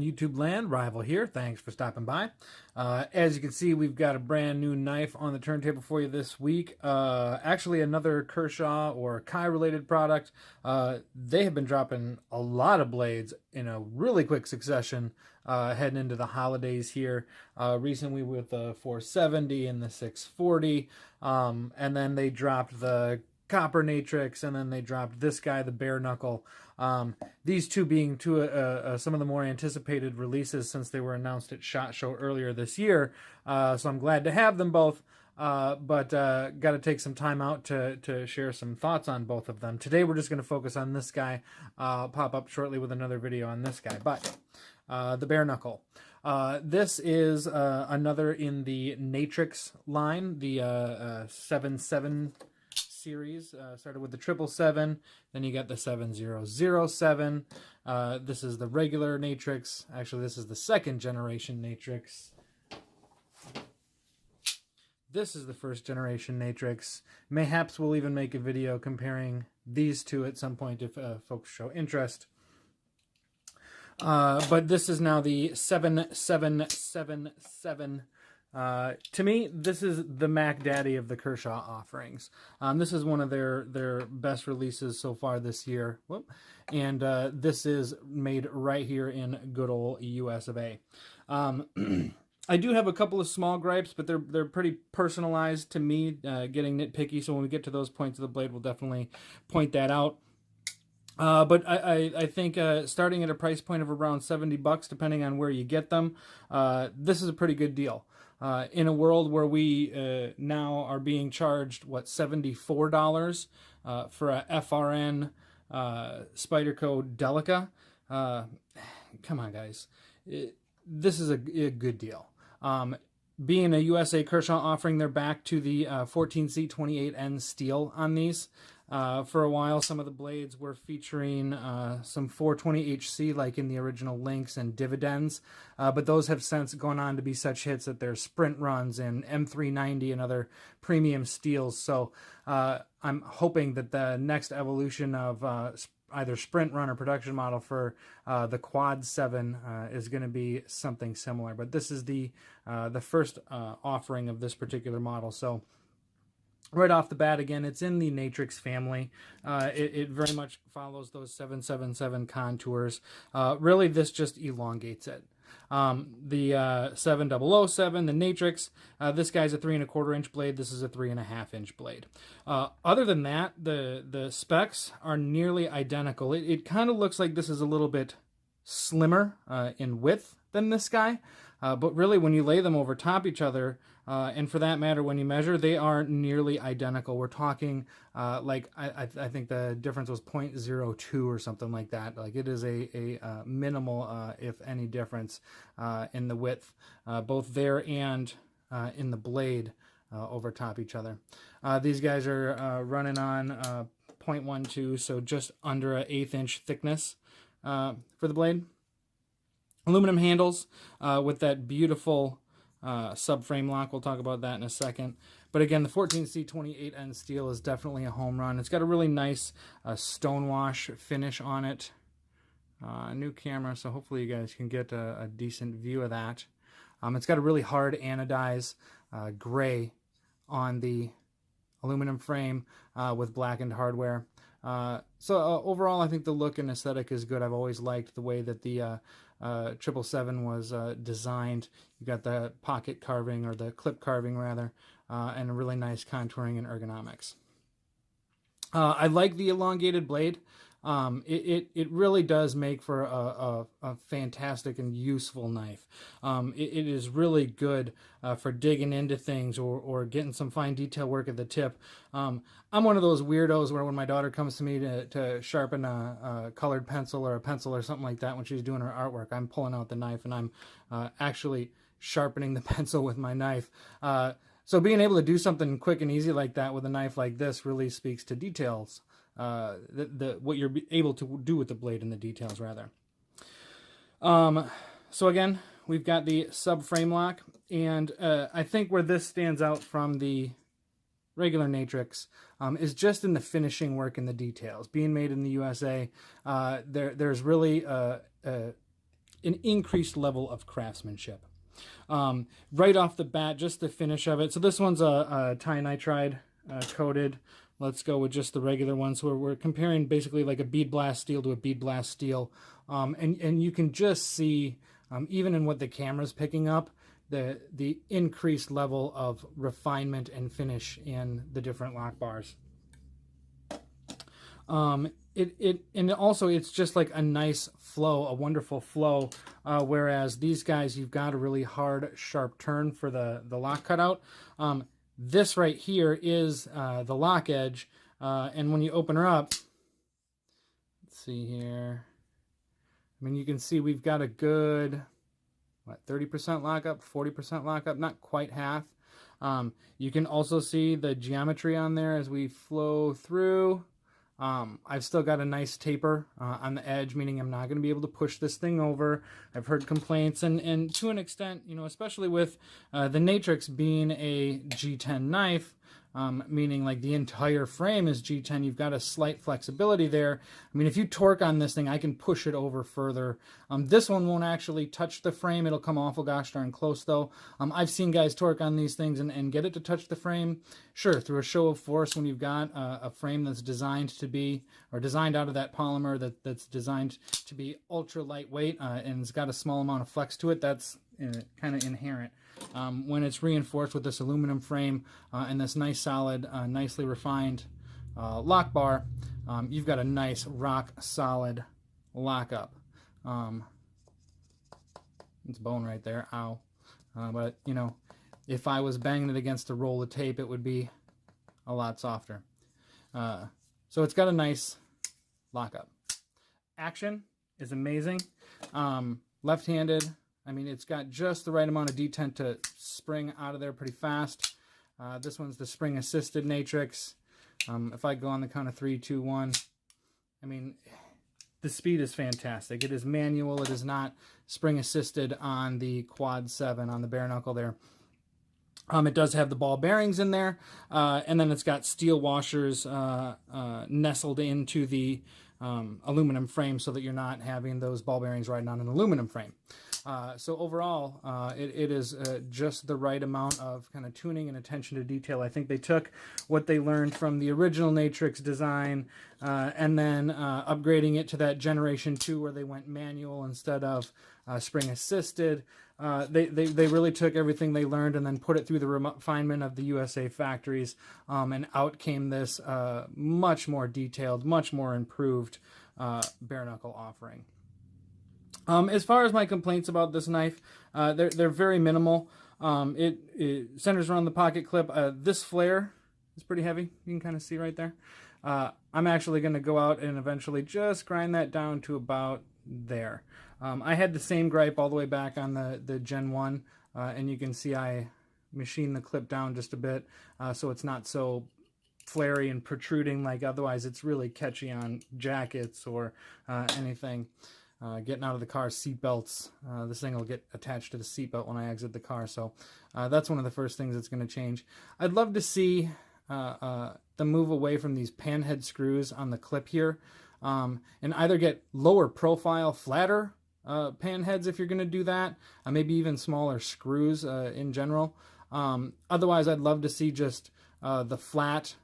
YouTube land, Rival here. Thanks for stopping by. As you can see, we've got a brand new knife on the turntable for you this week. Actually, another Kershaw or Kai related product. They have been dropping a lot of blades in a really quick succession heading into the holidays here. Recently with the 470 and the 640. And then they dropped the Copper Natrix, and then they dropped this guy, the Bareknuckle. These two being some of the more anticipated releases since they were announced at SHOT Show earlier this year. So I'm glad to have them both, but got to take some time out to share some thoughts on both of them. Today we're just going to focus on this guy. I'll pop up shortly with another video on this guy, but the Bareknuckle. This is another in the Natrix line, the 7.7 series. Started with the 777, then you got the 7007. This is the regular Natrix. Actually, this is the second generation Natrix. This is the first generation Natrix. Mayhaps we'll even make a video comparing these two at some point if folks show interest. But this is now the 7777. To me, this is the Mac Daddy of the Kershaw offerings. This is one of their best releases so far this year. Whoop. And this is made right here in good old US of A. I do have a couple of small gripes, but they're pretty personalized to me, getting nitpicky. So when we get to those points of the blade, we'll definitely point that out. But I think starting at a price point of around $70, depending on where you get them, this is a pretty good deal. In a world where we now are being charged, what, $74 for a FRN Spyderco Delica. Come on, guys. This is a good deal. Being a USA Kershaw offering, they're back to the 14C28N steel on these. For a while, some of the blades were featuring some 420HC, like in the original Lynx and Dividends, but those have since gone on to be such hits that there's sprint runs and M390 and other premium steels. So I'm hoping that the next evolution of either sprint run or production model for the Quad 7 is going to be something similar. But this is the first offering of this particular model. So right off the bat, again, it's in the Natrix family. It very much follows those 777 contours. Really, this just elongates it. The 7007, the Natrix, this guy's a 3¼ inch blade. This is a 3½ inch blade. Other than that, the specs are nearly identical. It kind of looks like this is a little bit slimmer in width than this guy. But really, when you lay them over top each other, and for that matter, when you measure, they are nearly identical. We're talking like I think the difference was 0.02 or something like that. Like it is a minimal, if any, difference in the width, both there and in the blade over top each other. These guys are running on 0.12, so just under an 1/8 inch thickness for the blade. Aluminum handles with that beautiful subframe lock. We'll talk about that in a second. But again, the 14C28N steel is definitely a home run. It's got a really nice stonewash finish on it. New camera, so hopefully you guys can get a decent view of that. It's got a really hard anodized gray on the aluminum frame with blackened hardware. So overall, I think the look and aesthetic is good. I've always liked the way that the 777 was designed. You got the pocket carving, or the clip carving rather, and a really nice contouring and ergonomics. I like the elongated blade. It really does make for a fantastic and useful knife. It is really good for digging into things or getting some fine detail work at the tip. I'm one of those weirdos where when my daughter comes to me to sharpen a colored pencil or a pencil or something like that when she's doing her artwork, I'm pulling out the knife and I'm actually sharpening the pencil with my knife. So being able to do something quick and easy like that with a knife like this really speaks to details. What you're able to do with the blade and the details, rather. So again, we've got the subframe lock, and I think where this stands out from the regular Natrix is just in the finishing work and the details. Being made in the USA, there's really an increased level of craftsmanship. Right off the bat, just the finish of it. So this one's a tinitride coated. Let's go with just the regular one. So we're comparing basically like a bead blast steel to a bead blast steel. And you can just see, even in what the camera's picking up, the increased level of refinement and finish in the different lock bars. And also it's just like a nice flow, a wonderful flow, whereas these guys, you've got a really hard, sharp turn for the lock cutout. This right here is the lock edge, and when you open her up, let's see here, I mean, you can see we've got a good, what, 30% lockup, 40% lockup, not quite half. You can also see the geometry on there as we flow through. I've still got a nice taper on the edge, meaning I'm not going to be able to push this thing over. I've heard complaints, and to an extent, you know, especially with the Natrix being a G10 knife, meaning like the entire frame is G10, you've got a slight flexibility there. I mean, if you torque on this thing, I can push it over further. This one won't actually touch the frame. It'll come awful gosh darn close though. I've seen guys torque on these things and get it to touch the frame. Sure, through a show of force when you've got a frame that's designed to be, or designed out of that polymer that's designed to be ultra lightweight and it's got a small amount of flex to it, that's kind of inherent. When it's reinforced with this aluminum frame and this nice solid, nicely refined lock bar, you've got a nice rock solid lockup. It's bone right there, ow. But you know, if I was banging it against a roll of tape, it would be a lot softer. So it's got a nice lockup. Action is amazing. Left-handed, I mean, it's got just the right amount of detent to spring out of there pretty fast. This one's the spring-assisted Natrix. If I go on the count of 3, 2, 1, I mean, the speed is fantastic. It is manual. It is not spring-assisted on the Quad 7, on the bare knuckle there. It does have the ball bearings in there, and then it's got steel washers nestled into the aluminum frame so that you're not having those ball bearings riding on an aluminum frame. So overall, it is just the right amount of kind of tuning and attention to detail. I think they took what they learned from the original Natrix design and then upgrading it to that Generation 2 where they went manual instead of spring-assisted. They really took everything they learned and then put it through the refinement of the USA factories, and out came this much more detailed, much more improved bare knuckle offering. As far as my complaints about this knife, they're very minimal. It centers around the pocket clip. This flare is pretty heavy. You can kind of see right there. I'm actually going to go out and eventually just grind that down to about there. I had the same gripe all the way back on the Gen 1, and you can see I machined the clip down just a bit so it's not so flary and protruding like otherwise it's really catchy on jackets or anything. Getting out of the car, seat belts. This thing will get attached to the seatbelt when I exit the car, so that's one of the first things that's going to change. I'd love to see the move away from these panhead screws on the clip here, and either get lower profile, flatter panheads if you're going to do that, maybe even smaller screws in general. Otherwise, I'd love to see just the flat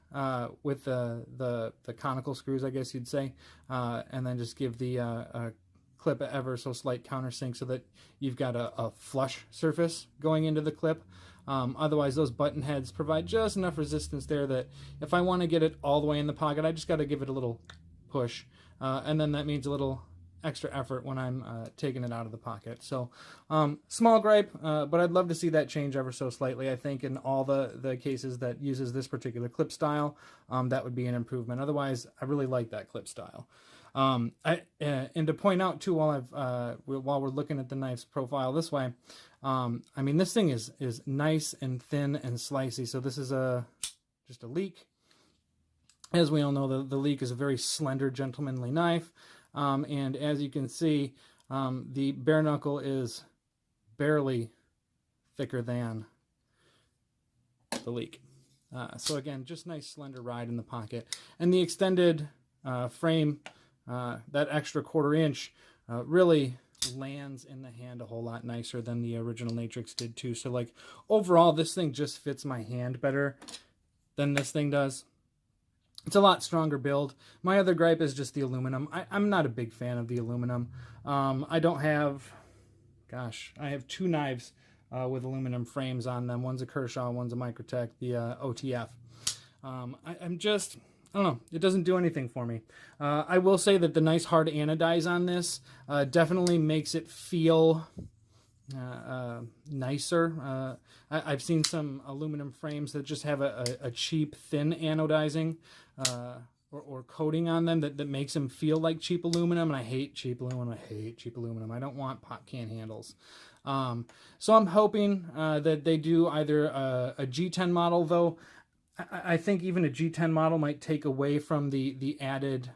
with the conical screws, I guess you'd say, and then just give the clip ever so slight countersink so that you've got a flush surface going into the clip. Otherwise, those button heads provide just enough resistance there that if I want to get it all the way in the pocket, I just got to give it a little push, and then that means a little extra effort when I'm taking it out of the pocket. So small gripe, but I'd love to see that change ever so slightly. I think in all the cases that uses this particular clip style, that would be an improvement. Otherwise, I really like that clip style. And to point out too, while we're looking at the knife's profile this way, I mean, this thing is nice and thin and slicey. So this is just a leek. As we all know, the leek is a very slender, gentlemanly knife. And as you can see, the bare knuckle is barely thicker than the leek. So again, just nice slender ride in the pocket. And the extended frame, that extra 1/4 inch, really lands in the hand a whole lot nicer than the original Natrix did too. So like overall, this thing just fits my hand better than this thing does. It's a lot stronger build. My other gripe is just the aluminum. I'm not a big fan of the aluminum. I don't have, gosh, I have 2 knives with aluminum frames on them. One's a Kershaw, one's a Microtech, the OTF. I'm just, I don't know, it doesn't do anything for me. I will say that the nice hard anodize on this definitely makes it feel nicer. I've seen some aluminum frames that just have a cheap thin anodizing or coating on them that makes them feel like cheap aluminum, and I hate cheap aluminum. I don't want pop can handles. So I'm hoping that they do either a G10 model, though I think even a G10 model might take away from the added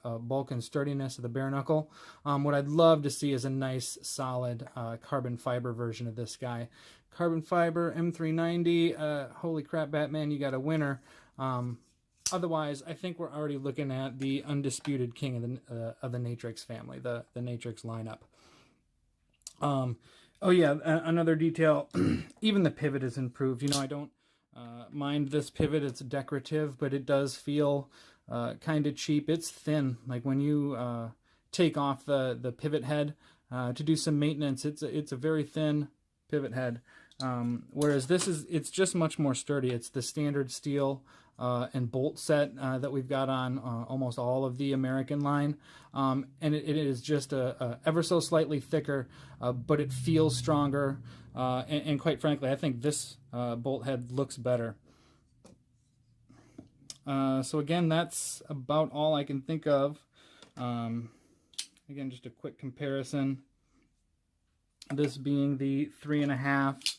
bulk and sturdiness of the bare knuckle. What I'd love to see is a nice, solid carbon fiber version of this guy. Carbon fiber M390. Holy crap, Batman, you got a winner. Otherwise, I think we're already looking at the undisputed king of the Natrix family, the Natrix lineup. Oh yeah, another detail. Even the pivot is improved. You know, I don't mind this pivot. It's decorative, but it does feel kind of cheap. It's thin. Like when you take off the pivot head to do some maintenance, it's a very thin pivot head. Whereas it's just much more sturdy. It's the standard steel and bolt set that we've got on almost all of the American line. And it is just a ever so slightly thicker, but it feels stronger. And quite frankly, I think this bolt head looks better. So again, that's about all I can think of. Again, just a quick comparison. This being the 3.5,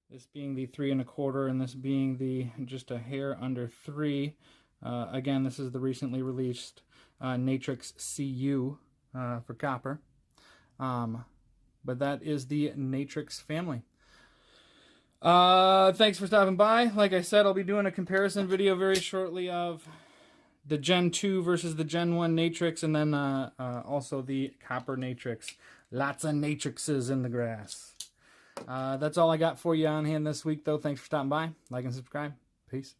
this being the 3 1/4, and this being the just a hair under 3. Again, this is the recently released Natrix CU for copper. But that is the Natrix family. Thanks for stopping by. Like I said, I'll be doing a comparison video very shortly of the Gen 2 versus the Gen 1 Natrix, and then also the copper Natrix. Lots of Natrixes in the grass. That's all I got for you on hand this week, though. Thanks for stopping by. Like and subscribe. Peace.